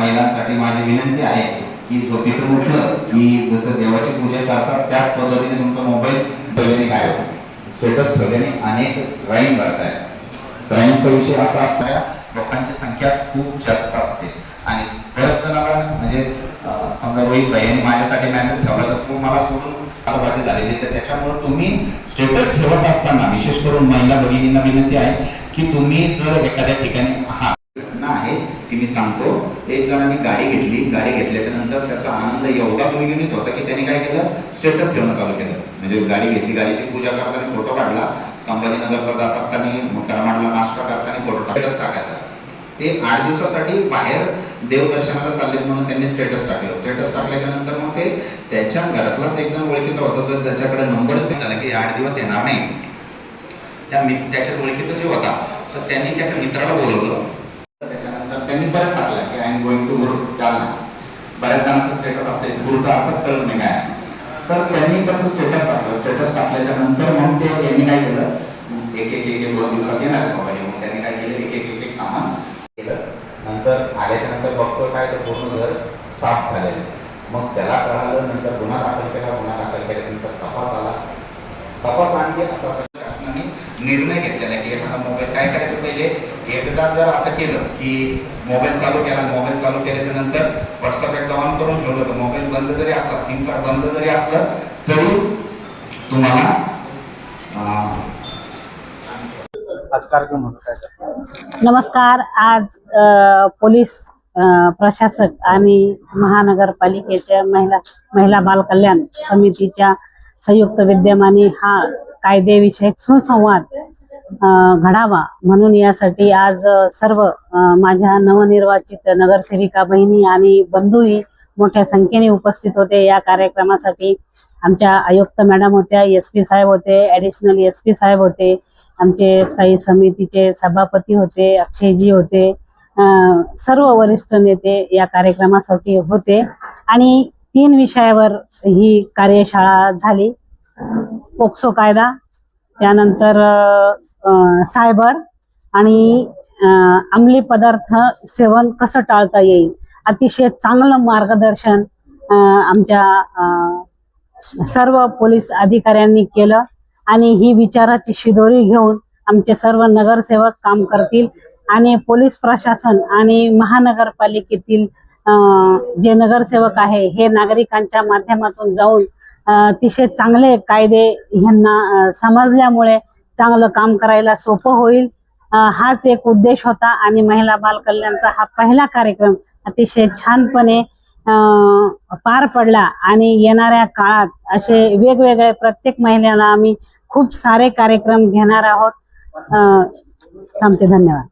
महिलांसाठी माझी विनंती आहे की झोपेतून उठलं की जसं देवाची पूजा करतात त्याच पद्धतीने तुमचा मोबाईल ठेवल्याने काय होतं, स्टेटस ठेवल्याने अनेक क्राईम घडतायत. क्राईमचा विषय असा असणाऱ्या लोकांची संख्या खूप जास्त असते आणि बऱ्याच जणांना म्हणजे समजा रोहित भाईने माझ्यासाठी मेसेज ठेवला तर तो मला सोडून बाजी झालेली, तर त्याच्यामुळे तुम्ही स्टेटस ठेवत असताना विशेष करून महिला भगिनींना विनंती आहे की तुम्ही जर एखाद्या ठिकाणी आहात आहे की मी सांगतो, एक जणांनी गाडी घेतली, गाडी घेतल्याच्या नंतर त्याचा आनंद एवढा द्विगुणित होता की त्याने काय केलं, स्टेटस ठेवणं चालू केलं. म्हणजे गाडी घेतली, गाडीची पूजा करताना फोटो काढला, संभाजीनगरला जात असताना करमाडला नाश्ता करताना फोटो स्टेटस टाकायचा. ते 8 दिवसासाठी बाहेर देवदर्शनाला चालले म्हणून त्यांनी स्टेटस टाकलं. स्टेटस टाकल्याच्या नंतर मग ते त्याच्या घरातलाच एकदम ओळखीचा होता, तर त्याच्याकडे नंबर सेव्ह झाला की 8 दिवस येणार नाही, त्याच्या ओळखीचा जो होता तर त्यांनी त्याच्या मित्राला बोलवलं. त्याच्यानंतर त्यांनी परत टाकला की आय एम गोइंग टू गुरु जालना. बऱ्याच जणांचं स्टेटस असते, गुरुचा अर्थच कळत नाही काय, तर त्यांनी तसं स्टेटस टाकलं. स्टेटस टाकल्याच्या नंतर मग ते यांनी काय केलं, एक 2 दिवसात येणार बाबा, मग त्यांनी काय केलं, एक सामान केलं. नंतर आल्याच्या नंतर बघतो काय तर पूर्ण घर साफ झालेलं. मग त्याला कळालं, नंतर गुन्हा दाखल केल्यानंतर तपास आला. तपास आणखी असा शासनाने निर्णय घेतलेला की एखादा मोबाईल काय करायचं, पहिले एकदा जर असं केलं की मोबाईल चालू केल्याच्या नंतर व्हॉट्सअप एकदा ऑन करून ठेवलं तर मोबाईल बंद जरी असला, सिम कार्ड बंद जरी असलं तरी तुम्हाला आज कार्यक्रम होता. नमस्कार. आज पोलीस प्रशासक आणि महानगरपालिकेच्या महिला बाल कल्याण समितीच्या संयुक्त विद्यमाने हा कायदेविषयक सुसंवाद घडावा म्हणून यासाठी आज सर्व माझ्या नवनिर्वाचित नगरसेविका बहिणी आणि बंधूही मोठ्या संख्येने उपस्थित होते. या कार्यक्रमासाठी आमच्या आयुक्त मॅडम होत्या, SP साहेब होते, ॲडिशनल SP साहेब होते, आमचे स्थायी समितीचे सभापती होते, अक्षयजी होते, सर्व वरिष्ठ नेते या कार्यक्रमासाठी होते आणि 3 विषयावर ही कार्यशाळा झाली. पोक्सो कायदा, त्यानंतर सायबर आणि अंमली पदार्थ सेवन कसं टाळता येईल. अतिशय चांगलं मार्गदर्शन आमच्या सर्व पोलीस अधिकाऱ्यांनी केलं आणि ही विचाराची शिदोरी घेऊन आमचे सर्व नगरसेवक काम करतील आणि पोलीस प्रशासन आणि महानगरपालिकेतील जे नगरसेवक आहे हे नागरिकांच्या माध्यमातून जाऊन अतिशय चांगले कायदे ह्यांना समजल्यामुळे चांगलं काम करायला सोपं होईल. हाच एक उद्देश होता आणि महिला बाल कल्याणचा हा पहिला कार्यक्रम अतिशय छानपणे पार पडला आणि येणाऱ्या काळात असे वेगवेगळे प्रत्येक महिन्याला आम्ही खूप सारे कार्यक्रम घेणार आहोत. थांबते. धन्यवाद.